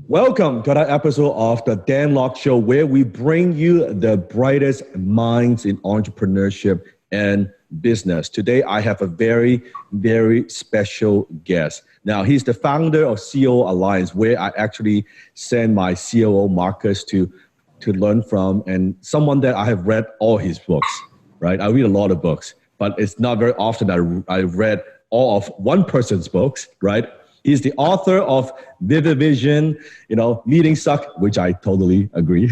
Welcome to another episode of the Dan Lok Show, where we bring you the brightest minds in entrepreneurship and business. Today, I have a very, very special guest. Now, he's the founder of COO Alliance, where I actually send my COO Marcus to learn from, and someone that I have read all his books, right? I read a lot of books, but it's not very often I read all of one person's books, right? He's the author of Vivid Vision, Meeting Suck, which I totally agree.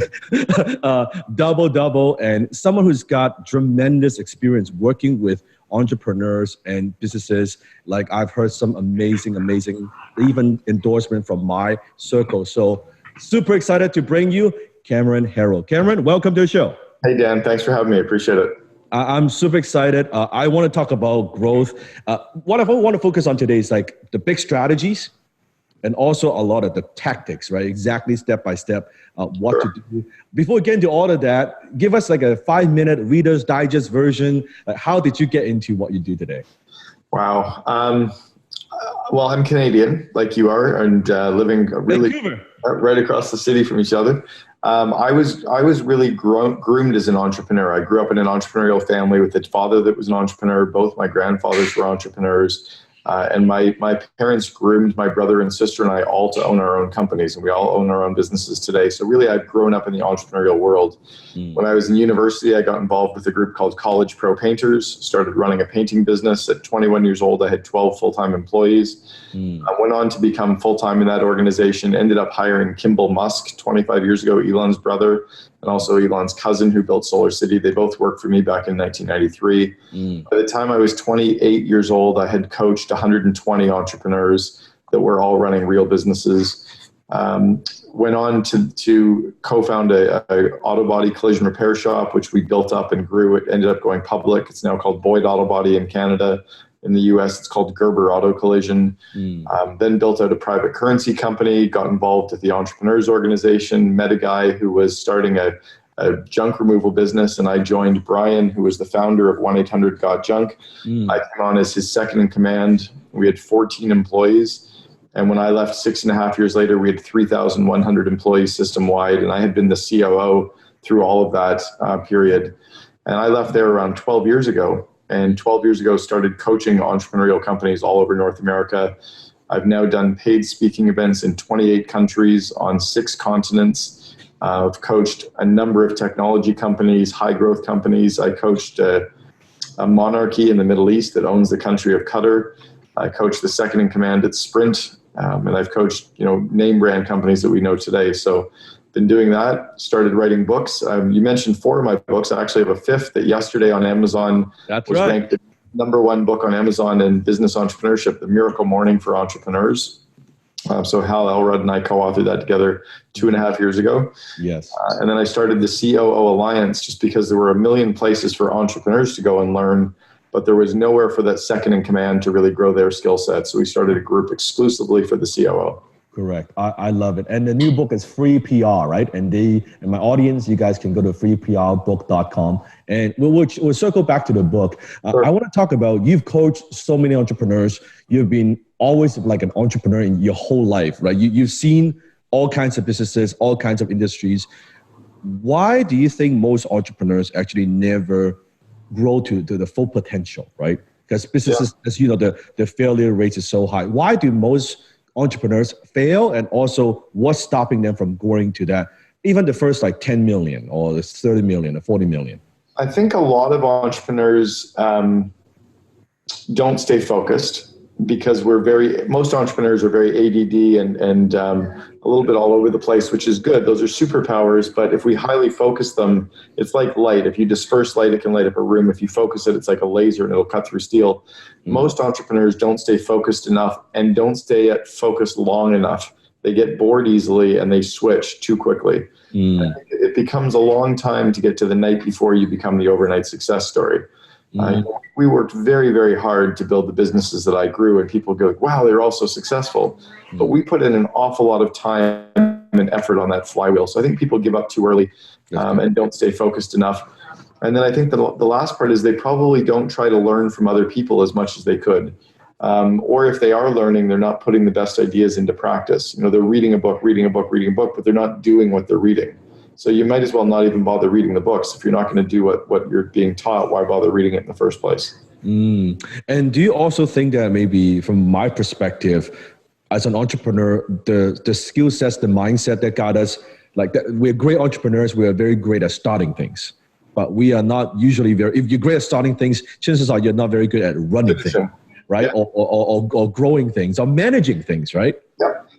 Double Double, and someone who's got tremendous experience working with entrepreneurs and businesses. Like I've heard some amazing, even endorsement from my circle. So super excited to bring you Cameron Herold. Cameron, welcome to the show. Hey, Dan. Thanks for having me. I appreciate it. I'm super excited. I want to talk about growth. What I want to focus on today is like the big strategies and also a lot of the tactics, right? Exactly step by step, what to do. Before we get into all of that, give us like a 5-minute Reader's Digest version. How did you get into what you do today? Wow. Well, I'm Canadian, like you are, and living really right across the city from each other. I was really groomed as an entrepreneur. I grew up in an entrepreneurial family with a father that was an entrepreneur. Both my grandfathers were entrepreneurs. And my parents groomed my brother and sister and I all to own our own companies, and we all own our own businesses today. So really, I've grown up in the entrepreneurial world. When I was in university, I got involved with a group called College Pro Painters, started running a painting business. At 21 years old, I had 12 full-time employees. I went on to become full-time in that organization, ended up hiring Kimball Musk 25 years ago, Elon's brother, and also Elon's cousin who built Solar City. They both worked for me back in 1993. By the time I was 28 years old, I had coached 120 entrepreneurs that were all running real businesses. Went on to co-found a auto body collision repair shop, which we built up and grew. It ended up going public. It's now called Boyd Auto Body in Canada. In the US, it's called Gerber Auto Collision. Then built out a private currency company, got involved with the Entrepreneurs Organization, met a guy who was starting a junk removal business, and I joined Brian, who was the founder of 1-800-GOT-JUNK. I came on as his second in command. We had 14 employees. And when I left 6.5 years later, we had 3,100 employees system-wide, and I had been the COO through all of that period. And I left there around 12 years ago. And 12 years ago, started coaching entrepreneurial companies all over North America. I've now done paid speaking events in 28 countries on 6 continents. I've coached a number of technology companies, high growth companies. I coached a monarchy in the Middle East that owns the country of Qatar. I coached the second in command at Sprint. And I've coached, name brand companies that we know today. So been doing that, started writing books. You mentioned 4 of my books. I actually have a 5th that yesterday on Amazon ranked the #1 book on Amazon in business entrepreneurship, The Miracle Morning for Entrepreneurs. So Hal Elrod and I co-authored that together 2.5 years ago. Yes. And then I started the COO Alliance just because there were a million places for entrepreneurs to go and learn, but there was nowhere for that second in command to really grow their skill set. So we started a group exclusively for the COO. Correct. I love it. And the new book is Free PR, right? And my audience, you guys can go to freeprbook.com. And we'll circle back to the book. Sure. I want to talk about, you've coached so many entrepreneurs. You've been always like an entrepreneur in your whole life, right? You've seen all kinds of businesses, all kinds of industries. Why do you think most entrepreneurs actually never grow to the full potential, right? Because businesses, as you know, the failure rate is so high. Why do most entrepreneurs fail, and also what's stopping them from growing to that, even the first like 10 million or the 30 million or 40 million? I think a lot of entrepreneurs don't stay focused because most entrepreneurs are very ADD and a little bit all over the place, which is good. Those are superpowers, but if we highly focus them, it's like light. If you disperse light, it can light up a room. If you focus it, it's like a laser and it'll cut through steel. Most entrepreneurs don't stay focused enough and don't stay focused long enough. They get bored easily and they switch too quickly. It becomes a long time to get to the night before you become the overnight success story. We worked very, very hard to build the businesses that I grew, and people go, wow, they're all so successful. But we put in an awful lot of time and effort on that flywheel. So I think people give up too early and don't stay focused enough. And then I think the last part is they probably don't try to learn from other people as much as they could. Or if they are learning, they're not putting the best ideas into practice. They're reading a book, but they're not doing what they're reading. So you might as well not even bother reading the books. If you're not going to do what you're being taught, why bother reading it in the first place? And do you also think that maybe from my perspective, as an entrepreneur, the skill sets, the mindset that got us, like that, we're great entrepreneurs, we are very great at starting things, but we are not usually if you're great at starting things, chances are you're not very good at running things, right? Yeah. Or growing things or managing things, right?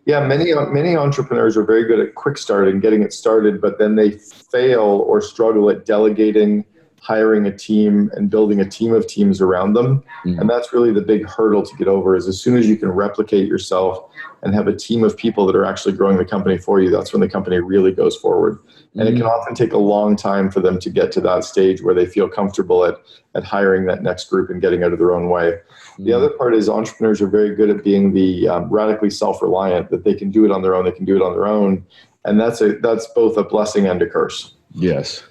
Yeah, many entrepreneurs are very good at quick start and getting it started, but then they fail or struggle at delegating, hiring a team, and building a team of teams around them. And that's really the big hurdle to get over, is as soon as you can replicate yourself and have a team of people that are actually growing the company for you, that's when the company really goes forward. And it can often take a long time for them to get to that stage where they feel comfortable at hiring that next group and getting out of their own way. The other part is entrepreneurs are very good at being the radically self-reliant, that they can do it on their own. And that's both a blessing and a curse. Yes.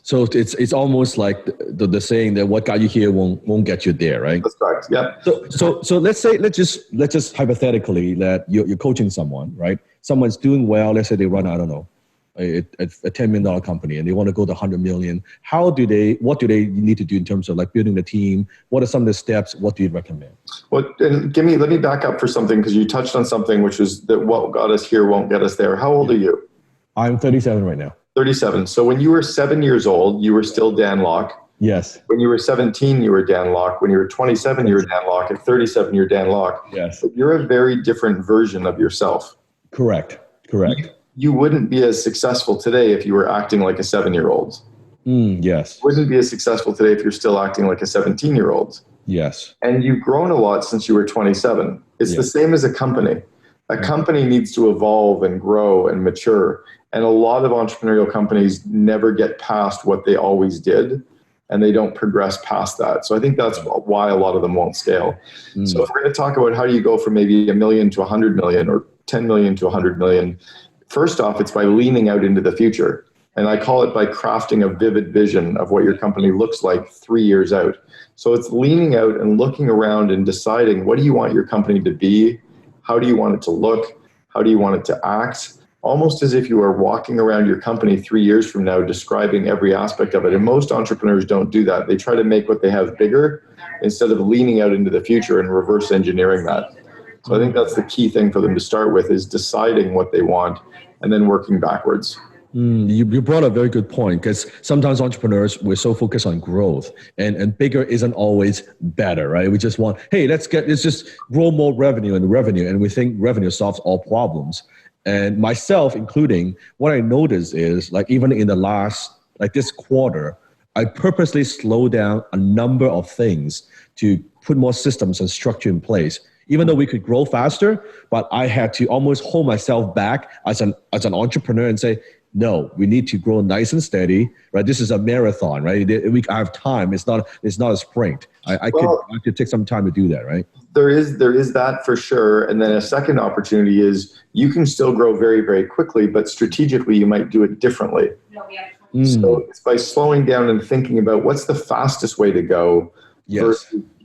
So it's almost like the saying that what got you here won't get you there, right? That's correct. Yeah. So let's just hypothetically that you're coaching someone, right? Someone's doing well. Let's say they run, I don't know, a $10 million company and they want to go to 100 million. What do they need to do in terms of like building the team? What are some of the steps? What do you recommend? Well, and let me back up for something, because you touched on something, which is that what got us here won't get us there. How old are you? I'm 37 right now. 37. So when you were 7 years old, you were still Dan Locke. Yes. When you were 17, you were Dan Locke. When you were 27, you were Dan Locke. At 37, you're Dan Locke. Yes. But you're a very different version of yourself. Correct. You wouldn't be as successful today if you were acting like a 7-year-old. Yes. You wouldn't be as successful today if you're still acting like a 17-year-old. Yes. And you've grown a lot since you were 27. It's the same as a company. A company needs to evolve and grow and mature. And a lot of entrepreneurial companies never get past what they always did, and they don't progress past that. So I think that's why a lot of them won't scale. So if we're going to talk about how do you go from maybe 1 million to 100 million or 10 million to 100 million, first off, it's by leaning out into the future. And I call it by crafting a vivid vision of what your company looks like 3 years out. So it's leaning out and looking around and deciding, what do you want your company to be? How do you want it to look? How do you want it to act? Almost as if you are walking around your company 3 years from now, describing every aspect of it. And most entrepreneurs don't do that. They try to make what they have bigger instead of leaning out into the future and reverse engineering that. So I think that's the key thing for them to start with, is deciding what they want and then working backwards. You brought a very good point, because sometimes entrepreneurs, we're so focused on growth, and bigger isn't always better, right? We just want, hey, let's just grow more revenue, and we think revenue solves all problems. And myself including, what I noticed is, like, even in the last, like this quarter, I purposely slowed down a number of things to put more systems and structure in place. Even though we could grow faster, but I had to almost hold myself back as an entrepreneur and say, no, we need to grow nice and steady, right? This is a marathon, right? I have time. It's not a sprint. I could take some time to do that, right? There is that for sure. And then a second opportunity is you can still grow very, very quickly, but strategically you might do it differently. So it's by slowing down and thinking about what's the fastest way to go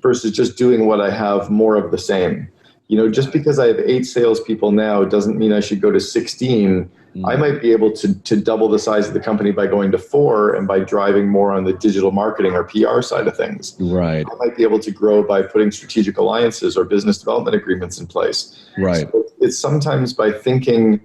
versus just doing what I have, more of the same. Just because I have 8 salespeople now doesn't mean I should go to 16. I might be able to double the size of the company by going to 4 and by driving more on the digital marketing or PR side of things. Right. I might be able to grow by putting strategic alliances or business development agreements in place. Right. So it's sometimes by thinking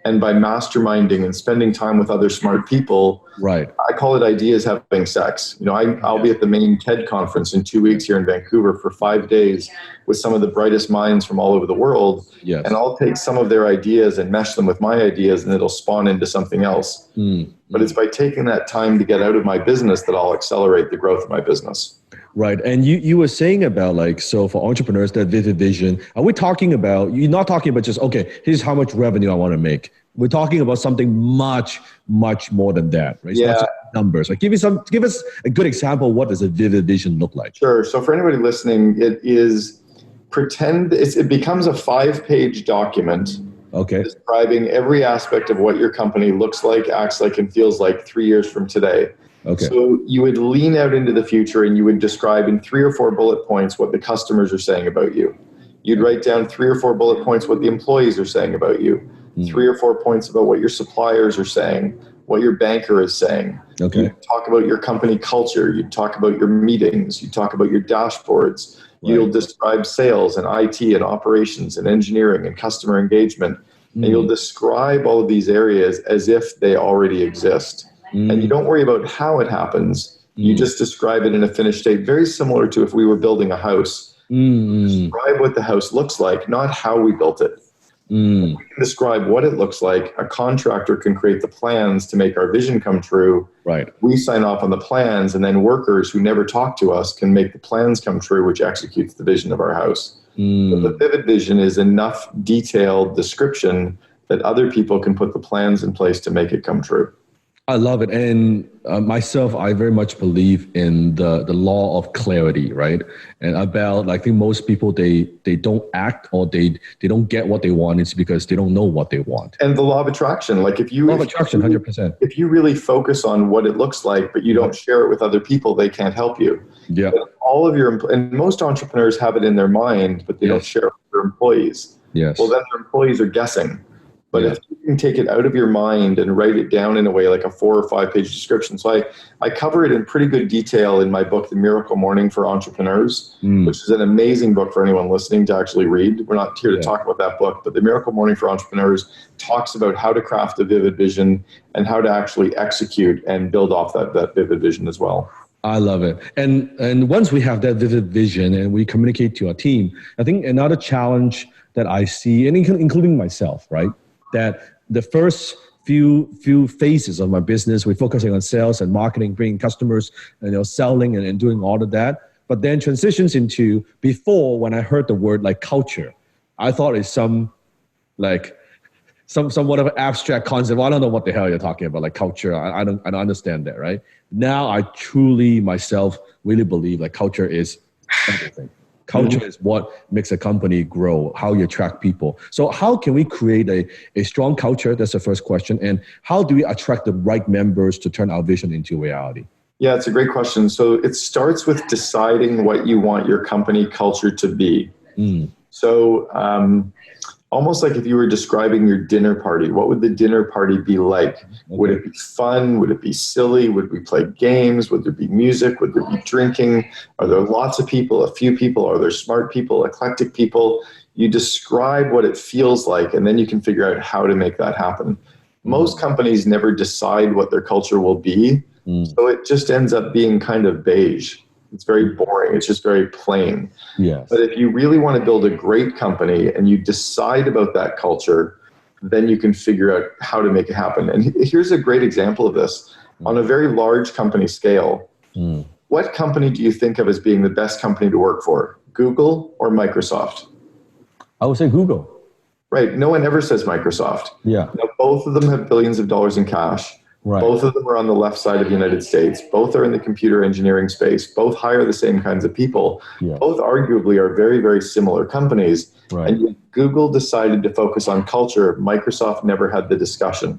and by masterminding and spending time with other smart people. Right. I call it ideas having sex. I'll be at the main TED conference in 2 weeks here in Vancouver for 5 days with some of the brightest minds from all over the world. Yes. And I'll take some of their ideas and mesh them with my ideas, and it'll spawn into something else. But it's by taking that time to get out of my business that I'll accelerate the growth of my business. Right. And you were saying about, like, so for entrepreneurs, that vivid vision, are we talking about, you're not talking about just, okay, here's how much revenue I want to make. We're talking about something much, much more than that, right? It's not just numbers. Like, give us a good example. What does a vivid vision look like? Sure. So for anybody listening, it becomes a 5-page document. Okay. Describing every aspect of what your company looks like, acts like, and feels like 3 years from today. Okay. So you would lean out into the future and you would describe in 3 or 4 bullet points what the customers are saying about you. You'd write down 3 or 4 bullet points what the employees are saying about you. 3 or 4 points about what your suppliers are saying, what your banker is saying. Okay. You talk about your company culture. You talk about your meetings. You talk about your dashboards. Right. You'll describe sales and IT and operations and engineering and customer engagement. And you'll describe all of these areas as if they already exist. And you don't worry about how it happens. You just describe it in a finished state, very similar to if we were building a house. Describe what the house looks like, not how we built it. We can describe what it looks like. A contractor can create the plans to make our vision come true. Right. We sign off on the plans, and then workers who never talk to us can make the plans come true, which executes the vision of our house. But the vivid vision is enough detailed description that other people can put the plans in place to make it come true. I love it. And myself, I very much believe in the law of clarity, right? And about, I think most people, they don't act, or they don't get what they want. It's because they don't know what they want. And the law of attraction, like law of attraction, 100%. If you really focus on what it looks like, but you don't share it with other people, they can't help you. Yeah. And most entrepreneurs have it in their mind, but they don't share it with their employees. Yes. Well, then their employees are guessing. But if you can take it out of your mind and write it down in a way like a 4 or 5 page description. So I cover it in pretty good detail in my book, The Miracle Morning for Entrepreneurs, which is an amazing book for anyone listening to actually read. We're not here to talk about that book, but The Miracle Morning for Entrepreneurs talks about how to craft a vivid vision and how to actually execute and build off that vivid vision as well. I love it. And once we have that vivid vision and we communicate to our team, I think another challenge that I see, and including myself, right? That the first few phases of my business, we're focusing on sales and marketing, bringing customers, selling and doing all of that. But then transitions into, before, when I heard the word like culture, I thought it's somewhat of an abstract concept. Well, I don't know what the hell you're talking about, like culture. I don't understand that, right? Now I truly myself really believe like culture is everything. Culture is what makes a company grow, how you attract people. So how can we create a strong culture? That's the first question. And how do we attract the right members to turn our vision into reality? Yeah, it's a great question. So it starts with deciding what you want your company culture to be. So almost like if you were describing your dinner party, what would the dinner party be like? Okay. Would it be fun? Would it be silly? Would we play games? Would there be music? Would there be drinking? Are there lots of people, a few people? Are there smart people, eclectic people? You describe what it feels like, and then you can figure out how to make that happen. Most companies never decide what their culture will be, so it just ends up being kind of beige. It's very boring. It's just very plain. Yes. But if you really want to build a great company and you decide about that culture, then you can figure out how to make it happen. And here's a great example of this. On a very large company scale, what company do you think of as being the best company to work for? Google or Microsoft? I would say Google. Right. No one ever says Microsoft. Yeah. Now, both of them have billions of dollars in cash. Right. Both of them are on the left side of the United States. Both are in the computer engineering space. Both hire the same kinds of people. Yeah. Both arguably are very, very similar companies. Right. And yet Google decided to focus on culture. Microsoft never had the discussion.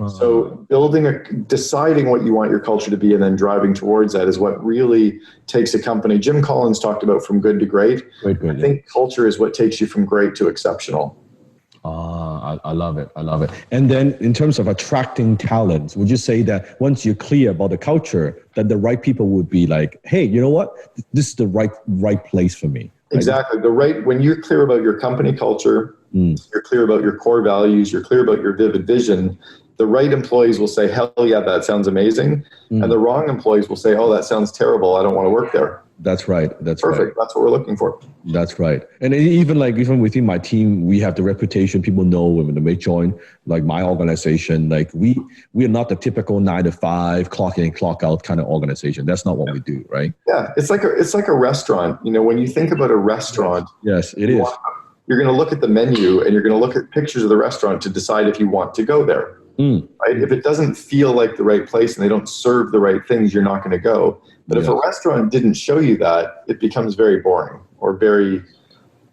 So deciding what you want your culture to be and then driving towards that is what really takes a company. Jim Collins talked about from good to great. I think culture is what takes you from great to exceptional. I love it. I love it. And then in terms of attracting talent, would you say that once you're clear about the culture, that the right people would be like, hey, you know what? This is the right place for me. Exactly. When you're clear about your company culture, you're clear about your core values, you're clear about your vivid vision, the right employees will say, hell yeah, that sounds amazing. And the wrong employees will say, oh, that sounds terrible. I don't want to work there. That's right. That's perfect. Right. That's what we're looking for. That's right. And even within my team, we have the reputation. People know when they join like my organization, like we are not the typical 9 to 5 clock in, clock out kind of organization. That's not what we do, right? Yeah. It's like a restaurant. When you think about a restaurant, yes, it is. You're going to look at the menu and you're going to look at pictures of the restaurant to decide if you want to go there. Right? If it doesn't feel like the right place and they don't serve the right things, you're not going to go. But if a restaurant didn't show you that, it becomes very boring or very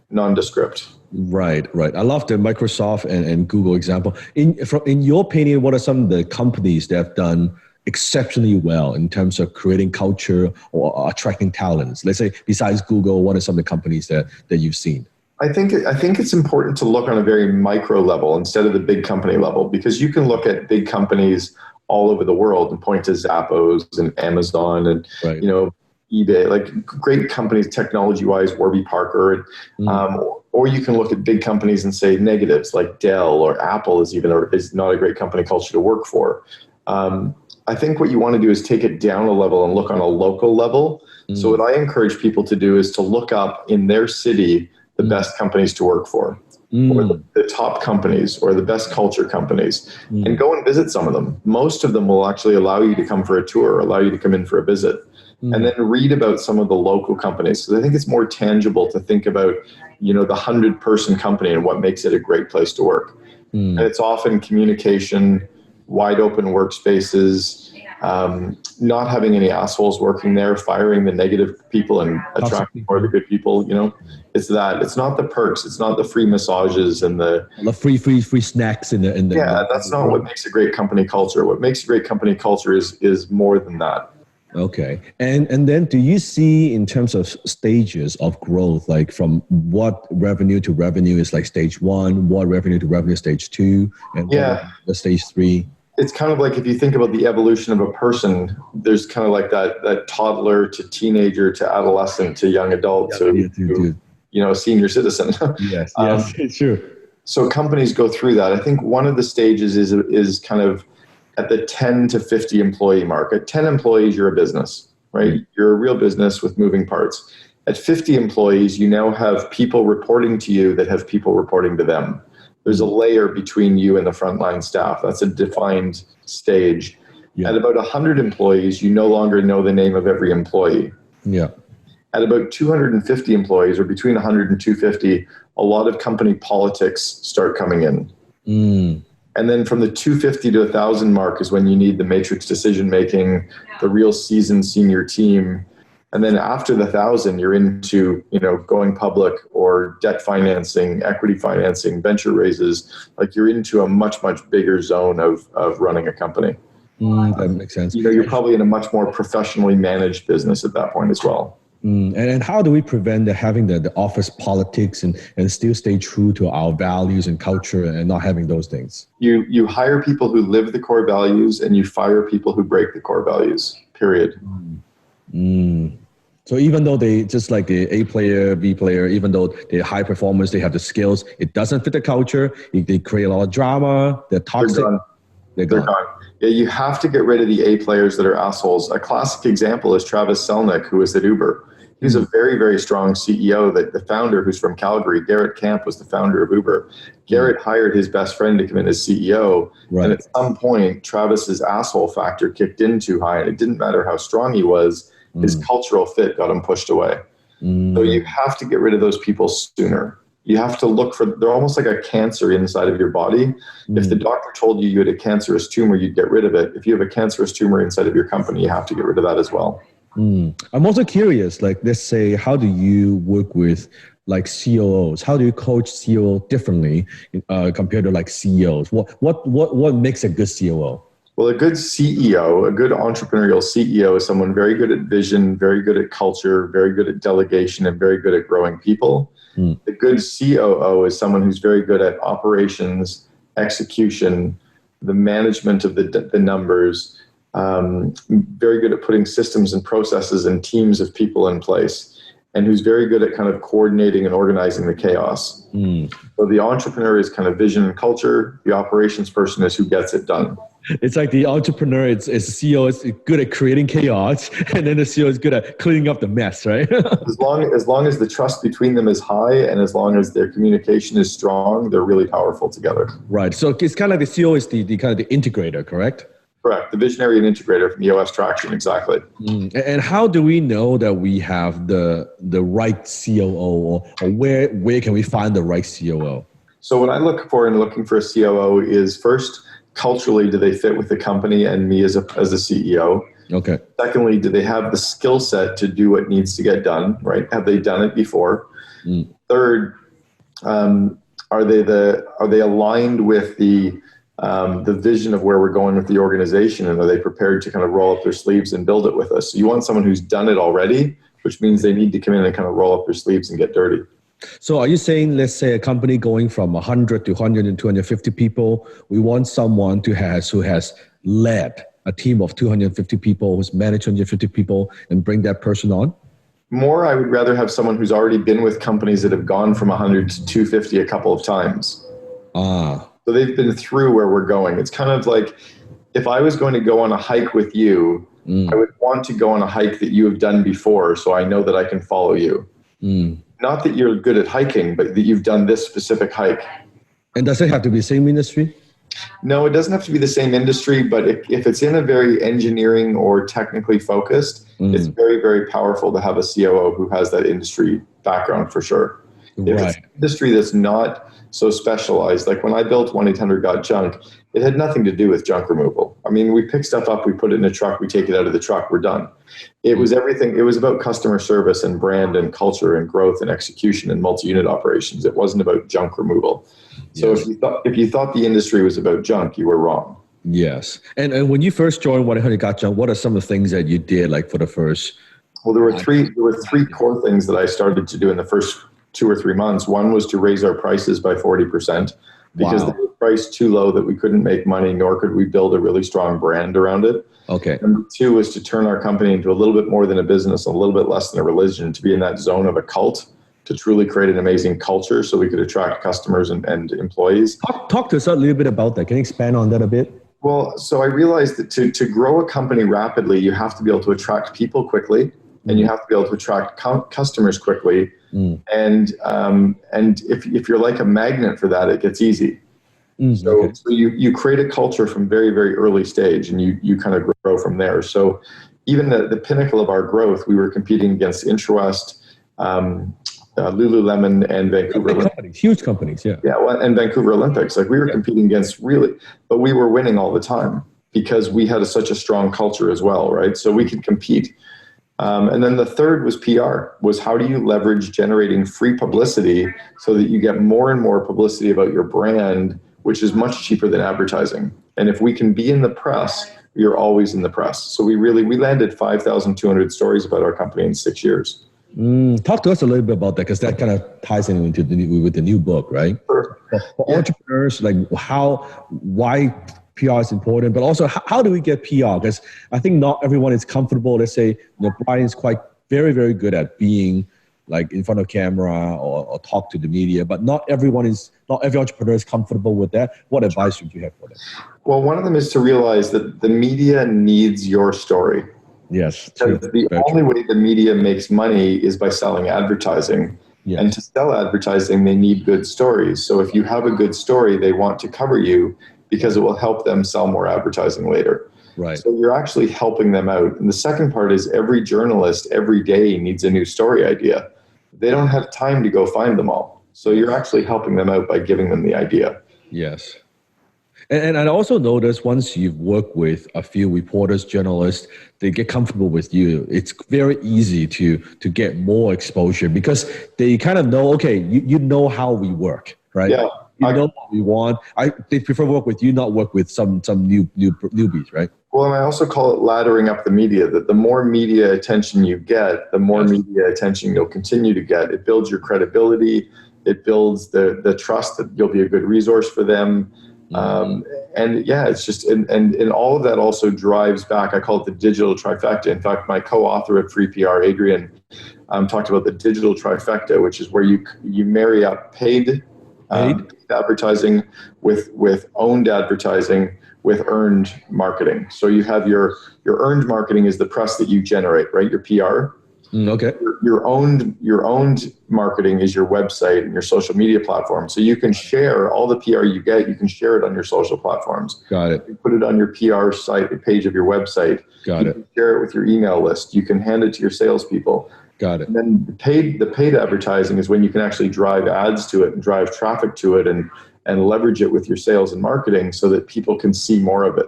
nondescript. Right. I love the Microsoft and Google example. In your opinion, what are some of the companies that have done exceptionally well in terms of creating culture or attracting talents? Let's say besides Google, what are some of the companies that you've seen? I think it's important to look on a very micro level instead of the big company level, because you can look at big companies all over the world and point to Zappos and Amazon and Right. eBay, like great companies technology-wise, Warby Parker, or you can look at big companies and say negatives like Dell or Apple is not a great company culture to work for. I think what you want to do is take it down a level and look on a local level. So what I encourage people to do is to look up in their city the best companies to work for, or the top companies, or the best culture companies, and go and visit some of them. Most of them will actually allow you to come for a tour, allow you to come in for a visit. And then read about some of the local companies. So I think it's more tangible to think about, the 100-person company and what makes it a great place to work. And it's often communication, wide open workspaces, not having any assholes working there, firing the negative people and attracting more of the good people. It's that. It's not the perks. It's not the free massages and the free snacks in the. Yeah, that's not what makes a great company culture. What makes a great company culture is more than that. Okay. And then do you see in terms of stages of growth, like from what revenue to revenue is like stage 1, what revenue to revenue stage 2, and the stage 3? It's kind of like if you think about the evolution of a person, there's kind of like that toddler to teenager to adolescent to young adult to senior citizen. Yes, sure. So companies go through that. I think one of the stages is kind of at the 10 to 50 employee mark. At 10 employees, you're a business, right? You're a real business with moving parts. At 50 employees, you now have people reporting to you that have people reporting to them. There's a layer between you and the frontline staff. That's a defined stage. Yeah. At about 100 employees, you no longer know the name of every employee. Yeah. At about 250 employees, or between 100 and 250, a lot of company politics start coming in. And then from the 250 to 1,000 mark is when you need the matrix decision-making, the real seasoned senior team. And then after the 1,000, you're into, going public or debt financing, equity financing, venture raises. Like you're into a much, much bigger zone of running a company. That makes sense. You're probably in a much more professionally managed business at that point as well. And how do we prevent having the office politics and still stay true to our values and culture and not having those things? You hire people who live the core values and you fire people who break the core values, period. So even though they just like the A player, B player, even though they're high performers, they have the skills, it doesn't fit the culture. They create a lot of drama. They're toxic. They're gone. Yeah, you have to get rid of the A players that are assholes. A classic example is Travis Selnick, who is at Uber. He's a very, very strong CEO. That the founder, who's from Calgary, Garrett Camp, was the founder of Uber. Garrett hired his best friend to come in as CEO. Right. And at some point, Travis's asshole factor kicked in too high, and it didn't matter how strong he was. His cultural fit got him pushed away. So you have to get rid of those people sooner. You have to look for, they're almost like a cancer inside of your body. If the doctor told you had a cancerous tumor, you'd get rid of it. If you have a cancerous tumor inside of your company, you have to get rid of that as well. I'm also curious, like, let's say, how do you work with like COOs? How do you coach COO differently compared to like CEOs? What makes a good COO? Well, a good CEO, a good entrepreneurial CEO is someone very good at vision, very good at culture, very good at delegation, and very good at growing people. The good COO is someone who's very good at operations, execution, the management of the numbers, very good at putting systems and processes and teams of people in place, and who's very good at kind of coordinating and organizing the chaos. So the entrepreneur is kind of vision and culture. The operations person is who gets it done. It's like the entrepreneur, it's CEO is good at creating chaos, and then the CEO is good at cleaning up the mess, right? as long as the trust between them is high, and as long as their communication is strong, they're really powerful together. Right. So it's kind of like the CEO is the kind of the integrator, correct? Correct. The visionary and integrator from EOS Traction, exactly. And how do we know that we have the right COO, or where can we find the right COO? So what I look for in looking for a COO is, first, culturally, do they fit with the company and me as a CEO? Okay. Secondly, do they have the skill set to do what needs to get done, right? Have they done it before? Third, are they aligned with the the vision of where we're going with the organization, and are they prepared to kind of roll up their sleeves and build it with us? So you want someone who's done it already, which means they need to come in and kind of roll up their sleeves and get dirty. So are you saying, let's say a company going from 100 to 100 and 250 people, we want someone who has led a team of 250 people, who's managed 250 people, and bring that person on? More, I would rather have someone who's already been with companies that have gone from 100 to 250 a couple of times. So they've been through where we're going. It's kind of like, if I was going to go on a hike with you, I would want to go on a hike that you have done before, so I know that I can follow you. Not that you're good at hiking, but that you've done this specific hike. And does it have to be the same industry? No, it doesn't have to be the same industry, but if it's in a very engineering or technically focused, it's very, very powerful to have a COO who has that industry background for sure. If it's an industry that's not so specialized, like when I built 1-800-GOT-JUNK, it had nothing to do with junk removal. I mean, we pick stuff up, we put it in a truck, we take it out of the truck, we're done. It was everything. It was about customer service and brand and culture and growth and execution and multi-unit operations. It wasn't about junk removal. So if you thought the industry was about junk, you were wrong. Yes. And when you first joined 1-800-GOT-JUNK, what are some of the things that you did, like for the first? Well, there were three core things that I started to do in the first 2 or 3 months. One was to raise our prices by 40% because they were priced too low that we couldn't make money, nor could we build a really strong brand around it. Okay. Number 2 was to turn our company into a little bit more than a business, a little bit less than a religion, to be in that zone of a cult, to truly create an amazing culture so we could attract customers and employees. Talk to us a little bit about that. Can you expand on that a bit? Well, so I realized that to grow a company rapidly, you have to be able to attract people quickly, and you have to be able to attract customers quickly. And if you're like a magnet for that, it gets easy. So you create a culture from very, very early stage, and you kind of grow from there. So even at the pinnacle of our growth, we were competing against IntraWest, Lululemon, and Vancouver Olympics. Huge companies, yeah. Yeah, well, and Vancouver Olympics. Like we were competing against but we were winning all the time because we had such a strong culture as well, right? So we could compete. And then the third was PR, was how do you leverage generating free publicity so that you get more and more publicity about your brand, which is much cheaper than advertising. And if we can be in the press, you're always in the press. So we landed 5,200 stories about our company in 6 years. Talk to us a little bit about that, because that kind of ties in with the new book, right? Sure. For entrepreneurs, like why PR is important, but also how do we get PR? Because I think not everyone is comfortable. Let's say, Brian's quite very, very good at being like in front of camera or talk to the media, but not every entrepreneur is comfortable with that. What advice would you have for them? Well, one of them is to realize that the media needs your story. Yes. The only way the media makes money is by selling advertising. Yes. And to sell advertising, they need good stories. So if you have a good story, they want to cover you because it will help them sell more advertising later. Right. So you're actually helping them out. And the second part is every journalist every day needs a new story idea. They don't have time to go find them all. So you're actually helping them out by giving them the idea. Yes. And I also noticed once you've worked with a few reporters, journalists, they get comfortable with you. It's very easy to get more exposure because they kind of know, okay, you know how we work, right? Yeah. You know what we want. They prefer work with you, not work with some newbies, right? Well, and I also call it laddering up the media, that the more media attention you get, the more media attention you'll continue to get. It builds your credibility. It builds the trust that you'll be a good resource for them. And yeah, it's just, and all of that also drives back, I call it the digital trifecta. In fact, my co-author of Free PR, Adrian, talked about the digital trifecta, which is where you marry up paid advertising with owned advertising with earned marketing. So you have your earned marketing is the press that you generate, right? Your PR. Okay. Your owned marketing is your website and your social media platform. So you can share all the PR you get. You can share it on your social platforms. Got it. You put it on your PR site, the page of your website. Got it. You can share it with your email list. You can hand it to your salespeople. Got it. And then the paid advertising is when you can actually drive ads to it and drive traffic to it and leverage it with your sales and marketing so that people can see more of it.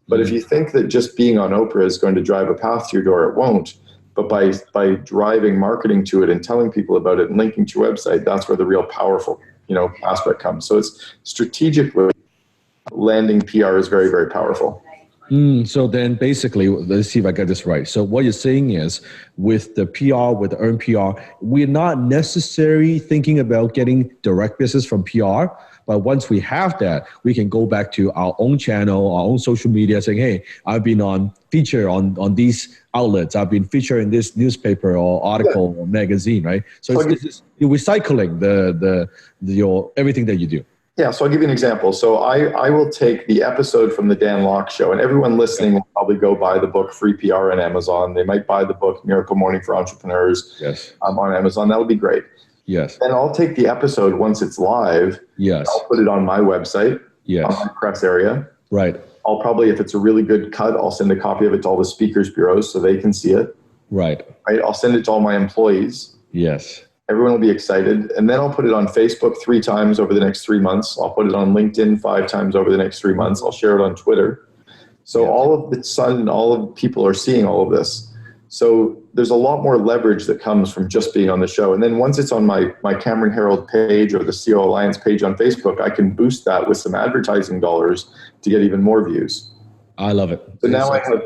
But if you think that just being on Oprah is going to drive a path to your door, it won't. But by driving marketing to it and telling people about it and linking to your website, that's where the real powerful, aspect comes. So it's strategically landing PR is very, very powerful. So then basically, let's see if I get this right. So what you're saying is with the PR, with the earned PR, we're not necessarily thinking about getting direct business from PR. But once we have that, we can go back to our own channel, our own social media saying, hey, I've been featured on these outlets. I've been featured in this newspaper or article or magazine, right? So you're recycling your everything that you do. Yeah, so I'll give you an example. So I will take the episode from the Dan Lok Show, and everyone listening will probably go buy the book Free PR on Amazon. They might buy the book Miracle Morning for Entrepreneurs on Amazon. That would be great. Yes. Then I'll take the episode once it's live. Yes. I'll put it on my website. Yes. On my press area. Right. I'll probably, if it's a really good cut, I'll send a copy of it to all the speakers bureaus so they can see it. Right. I'll send it to all my employees. Yes. Everyone will be excited. And then I'll put it on Facebook 3 times over the next 3 months. I'll put it on LinkedIn 5 times over the next 3 months. I'll share it on Twitter. So all of the sudden, all of people are seeing all of this. So there's a lot more leverage that comes from just being on the show. And then once it's on my Cameron Herold page or the CO Alliance page on Facebook, I can boost that with some advertising dollars to get even more views. I love it. So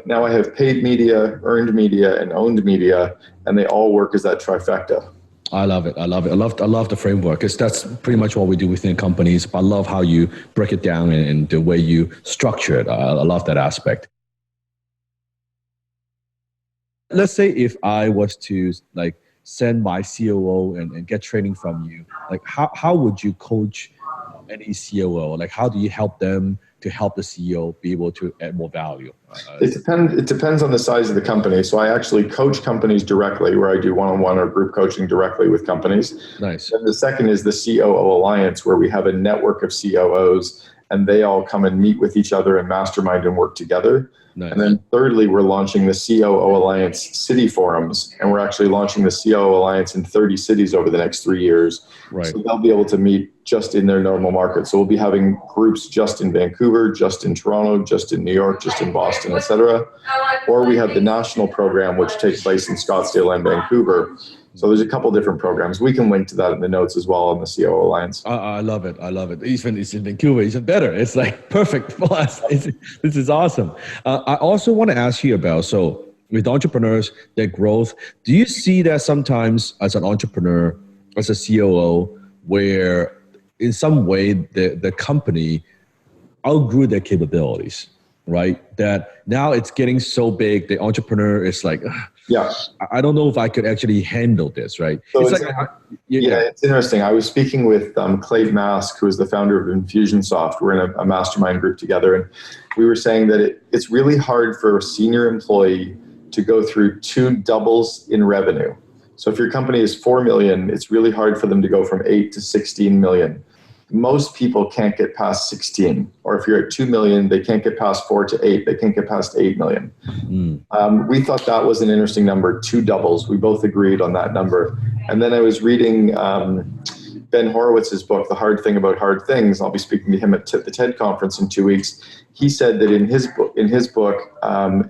now I have paid media, earned media, and owned media, and they all work as that trifecta. I love it. I love it. I love the framework because that's pretty much what we do within companies. But I love how you break it down and the way you structure it. I love that aspect. Let's say if I was to send my COO and get training from you, how would you coach any COO? How do you help them to help the CEO be able to add more value? It depends on the size of the company. So I actually coach companies directly, where I do one-on-one or group coaching directly with companies. Nice. And the second is the COO Alliance, where we have a network of COOs and they all come and meet with each other and mastermind and work together. Nice. And then thirdly, we're launching the COO Alliance City Forums, and we're actually launching the COO Alliance in 30 cities over the next 3 years. Right. So they'll be able to meet just in their normal market. So we'll be having groups just in Vancouver, just in Toronto, just in New York, just in Boston, etc. Or we have the national program, which takes place in Scottsdale and Vancouver. So there's a couple different programs. We can link to that in the notes as well on the COO Alliance. I love it. I love it. Even it's in Vancouver, even better. It's perfect for us. This is awesome. I also want to ask you about, so with entrepreneurs, their growth, do you see that sometimes as an entrepreneur, as a COO, where in some way the company outgrew their capabilities, right? That now it's getting so big, the entrepreneur is I don't know if I could actually handle this, right? So it's interesting. I was speaking with Clay Mask, who is the founder of Infusionsoft. We're in a mastermind group together, and we were saying that it's really hard for a senior employee to go through 2 doubles in revenue. So if your company is 4 million, it's really hard for them to go from 8 to 16 million. Most people can't get past 16, or if you're at 2 million, they can't get past 4 to 8. They can't get past 8 million. We thought that was an interesting number, 2 doubles. We both agreed on that number. And then I was reading Ben Horowitz's book, The Hard Thing About Hard Things. I'll be speaking to him at the TED conference in 2 weeks. He said that in his book,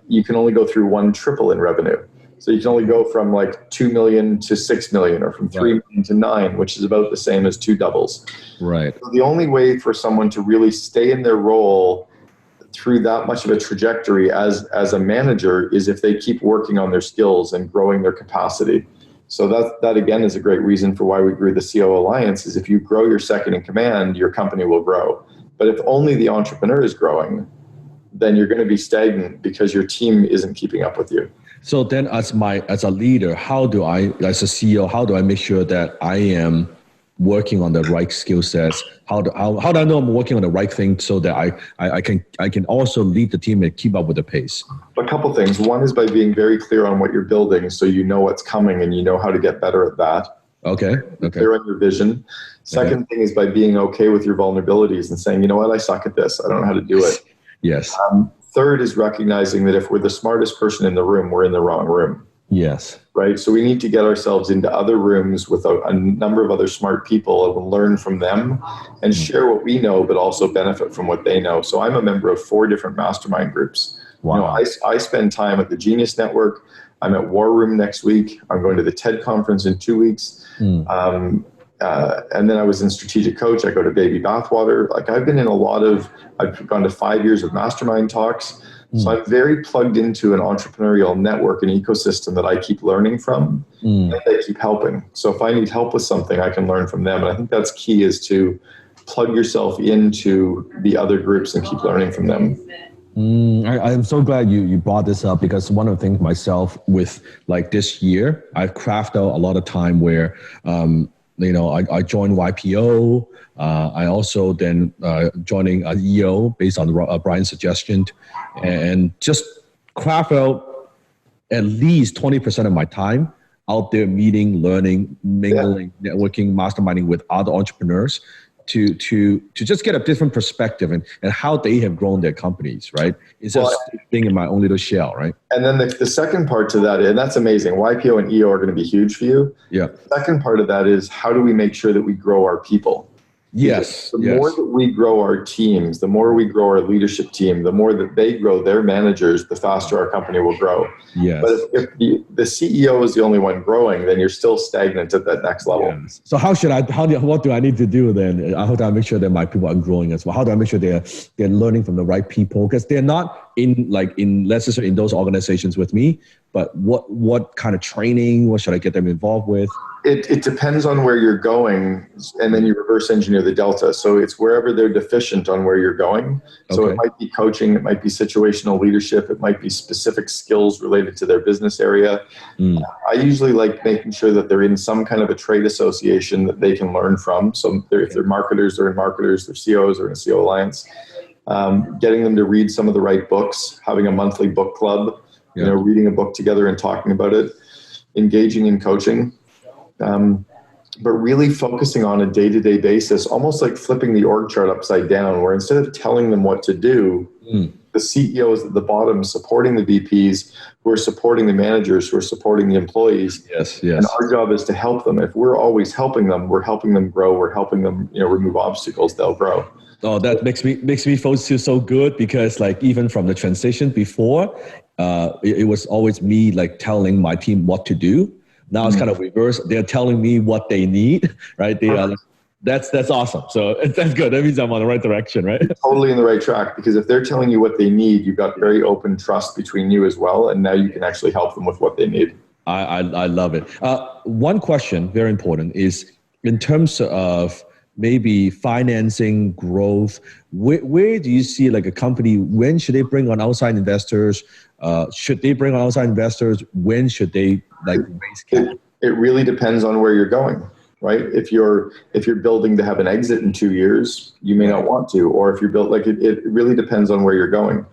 you can only go through 1 triple in revenue. So you can only go from 2 million to 6 million, or from 3 million to 9, which is about the same as 2 doubles. Right. So the only way for someone to really stay in their role through that much of a trajectory as a manager is if they keep working on their skills and growing their capacity. So that again is a great reason for why we grew the CO Alliance, is if you grow your second in command, your company will grow. But if only the entrepreneur is growing, then you're going to be stagnant because your team isn't keeping up with you. So then as a leader, as a CEO, how do I make sure that I am working on the right skill sets? How do I know I'm working on the right thing so that I can also lead the team and keep up with the pace? A couple things. One is by being very clear on what you're building, so you know what's coming and you know how to get better at that. Okay. Clear on your vision. Second thing is by being okay with your vulnerabilities and saying, you know what, I suck at this. I don't know how to do it. Yes. Third is recognizing that if we're the smartest person in the room, we're in the wrong room. Yes. Right. So we need to get ourselves into other rooms with a number of other smart people and learn from them and share what we know, but also benefit from what they know. So I'm a member of 4 different mastermind groups. Wow. I spend time at the Genius Network. I'm at War Room next week. I'm going to the TED conference in 2 weeks. and then I was in strategic coach. I go to baby bathwater. Like I've gone to 5 years of mastermind talks. So I'm very plugged into an entrepreneurial network and ecosystem that I keep learning from and I keep helping. So if I need help with something, I can learn from them. And I think that's key, is to plug yourself into the other groups and keep learning from them. I'm so glad you brought this up, because one of the things myself with like this year, I've crafted out a lot of time where, I joined YPO. I also then joining a EO based on Brian's suggestion, and just craft out at least 20% of my time out there meeting, learning, mingling, networking, masterminding with other entrepreneurs to just get a different perspective and how they have grown their companies, right? It's just being in my own little shell, right? And then the second part to that, and that's amazing. YPO and EO are going to be huge for you. Yeah. The second part of that is, how do we make sure that we grow our people? Yes. The more that we grow our teams, the more we grow our leadership team, the more that they grow their managers, the faster our company will grow. Yes. But if the CEO is the only one growing, then you're still stagnant at that next level. Yes. So what do I need to do then? How do I make sure that my people are growing as well? How do I make sure they're learning from the right people? Because they're not let's just say in those organizations with me, but what kind of training, what should I get them involved with? It depends on where you're going, and then you reverse engineer the delta. So it's wherever they're deficient on where you're going. So It might be coaching, it might be situational leadership, it might be specific skills related to their business area. I usually like making sure that they're in some kind of a trade association that they can learn from. So if they're marketers, they're in marketers, they're COs, or in a CO alliance. Getting them to read some of the right books, having a monthly book club, reading a book together and talking about it, engaging in coaching. But really focusing on a day-to-day basis, almost like flipping the org chart upside down, where instead of telling them what to do, the CEOs at the bottom supporting the VPs, who are supporting the managers, who are supporting the employees. Yes. And our job is to help them. If we're always helping them, we're helping them grow. We're helping them, remove obstacles. They'll grow. Oh, that makes me feel so good, because like even from the transition before, it was always me like telling my team what to do. Now it's kind of reverse. They're telling me what they need, right? They are. That's awesome. So that's good. That means I'm on the right direction, right? You're totally in the right track, because if they're telling you what they need, you've got very open trust between you as well, and now you can actually help them with what they need. I love it. One question, very important, is in terms of maybe financing growth. Where do you see like a company? When should they bring on outside investors? Should they bring on outside investors? When should they raise capital? It really depends on where you're going, right? If you're building to have an exit in 2 years, you may not want to. Or if you're built, it really depends on where you're going.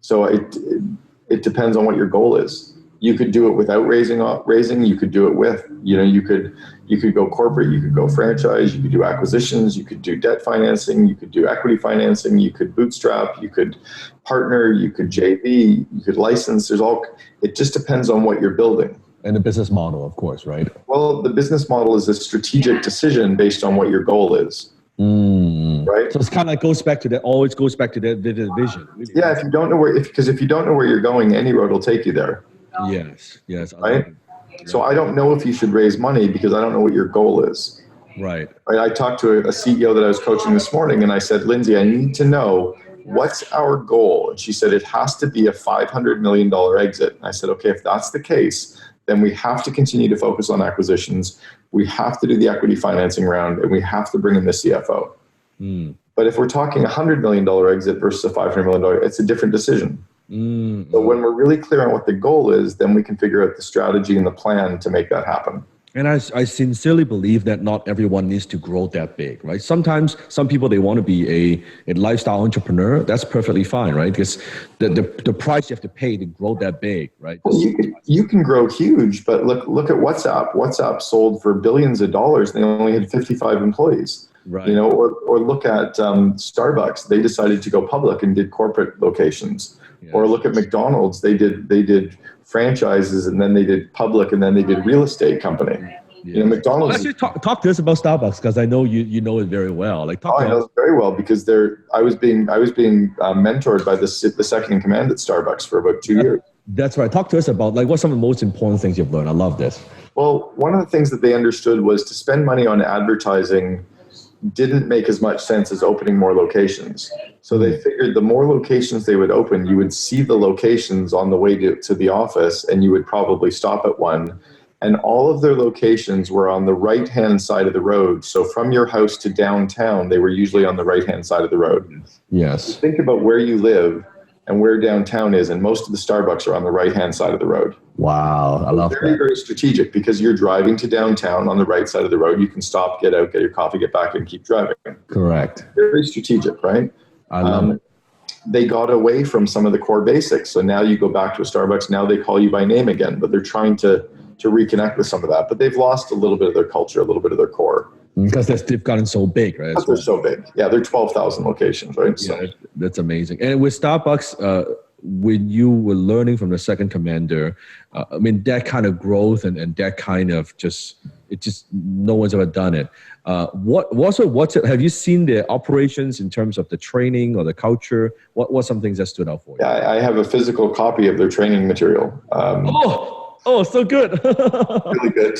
So it depends on what your goal is. You could do it without raising. You could do it with. You could go corporate. You could go franchise. You could do acquisitions. You could do debt financing. You could do equity financing. You could bootstrap. You could partner. You could JV. You could license. It just depends on what you're building. And the business model, of course, right? Well, the business model is a strategic decision based on what your goal is. Right. So it's kind of like always goes back to that vision. Really. Yeah. If you don't know where you're going, any road will take you there. Yes. Right. So I don't know if you should raise money, because I don't know what your goal is. Right. I talked to a CEO that I was coaching this morning, and I said, Lindsay, I need to know, what's our goal? And she said, it has to be a $500 million exit. And I said, okay, if that's the case, then we have to continue to focus on acquisitions. We have to do the equity financing round, and we have to bring in the CFO. But if we're talking $100 million exit versus a $500 million, it's a different decision. So when we're really clear on what the goal is, then we can figure out the strategy and the plan to make that happen. And I sincerely believe that not everyone needs to grow that big, right? Sometimes some people, they want to be a lifestyle entrepreneur. That's perfectly fine, right? Because the price you have to pay to grow that big, right? Well, you can grow huge, but look at WhatsApp. WhatsApp sold for billions of dollars, and they only had 55 employees. Right. Or look at Starbucks. They decided to go public and did corporate locations. Yes. Or look at McDonald's. They did franchises, and then they did public, and then they did real estate company. Yes. McDonald's. Well, actually, talk to us about Starbucks, because I know you know it very well. I know it very well, because I was being mentored by the second in command at Starbucks for about 2 years. That's right. Talk to us about what's some of the most important things you've learned. I love this. Well, one of the things that they understood was to spend money on advertising didn't make as much sense as opening more locations. So they figured the more locations they would open, you would see the locations on the way to the office, and you would probably stop at one. And all of their locations were on the right-hand side of the road. So from your house to downtown, they were usually on the right-hand side of the road. Yes. Think about where you live and where downtown is, and most of the Starbucks are on the right-hand side of the road. Wow, I love Very, that. very strategic, because you're driving to downtown on the right side of the road. You can stop, get out, get your coffee, get back, and keep driving. Correct. Very strategic, right? I love it. They got away from some of the core basics. So now you go back to a Starbucks, now they call you by name again, but they're trying to reconnect with some of that. But they've lost a little bit of their culture, a little bit of their core. Because they've gotten so big, right? Because they're so big. Yeah, they're 12,000 locations, right? Yeah, that's amazing. And with Starbucks, when you were learning from the second commander, I mean, that kind of growth and that kind of no one's ever done it. Have you seen the operations in terms of the training or the culture? What some things that stood out for you? Yeah, I have a physical copy of their training material. So good. Really good.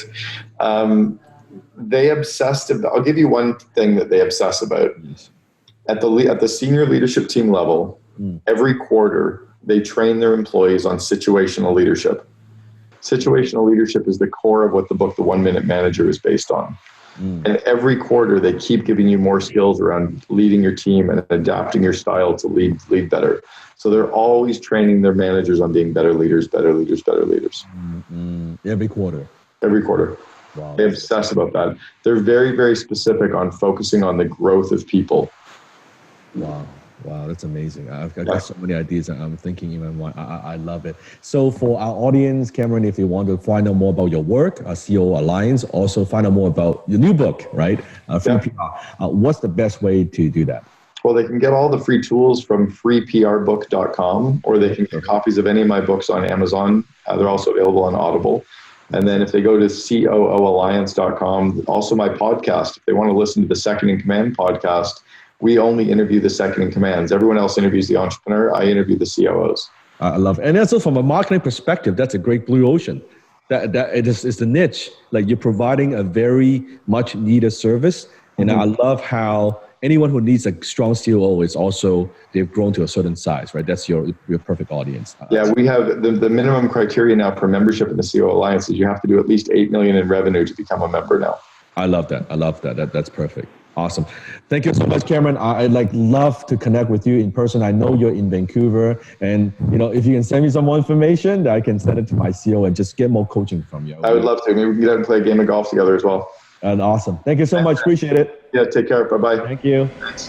They obsessed about, I'll give you one thing that they obsess about. At the senior leadership team level, every quarter, they train their employees on situational leadership. Situational leadership is the core of what the book, The 1 Minute Manager, is based on. And every quarter, they keep giving you more skills around leading your team and adapting your style to lead better. So they're always training their managers on being better leaders, better leaders, better leaders. Every quarter. Every quarter. Wow. They obsess about that. They're very, very specific on focusing on the growth of people. Wow, that's amazing. I've got so many ideas that I'm thinking even more. I love it. So for our audience, Cameron, if you want to find out more about your work, CEO Alliance, also find out more about your new book, right? Free PR. What's the best way to do that? Well, they can get all the free tools from freeprbook.com, or they can get copies of any of my books on Amazon. They're also available on Audible. And then if they go to COOalliance.com, also my podcast, if they want to listen to the Second in Command podcast, we only interview the second in commands. Everyone else interviews the entrepreneur. I interview the COOs. I love it. And also from a marketing perspective, that's a great blue ocean. That it's the niche. Like, you're providing a very much needed service. And I love how anyone who needs a strong COO is also, they've grown to a certain size, right? That's your perfect audience. Yeah, we have the minimum criteria now for membership in the COO Alliance is you have to do at least 8 million in revenue to become a member now. I love that. That's perfect. Awesome. Thank you so much, Cameron. I'd love to connect with you in person. I know you're in Vancouver, and if you can send me some more information, I can send it to my CEO and just get more coaching from you. I would love to. Maybe we can get out and play a game of golf together as well. And awesome. Thank you so much. Appreciate it. Yeah, take care. Bye-bye. Thank you. Thanks.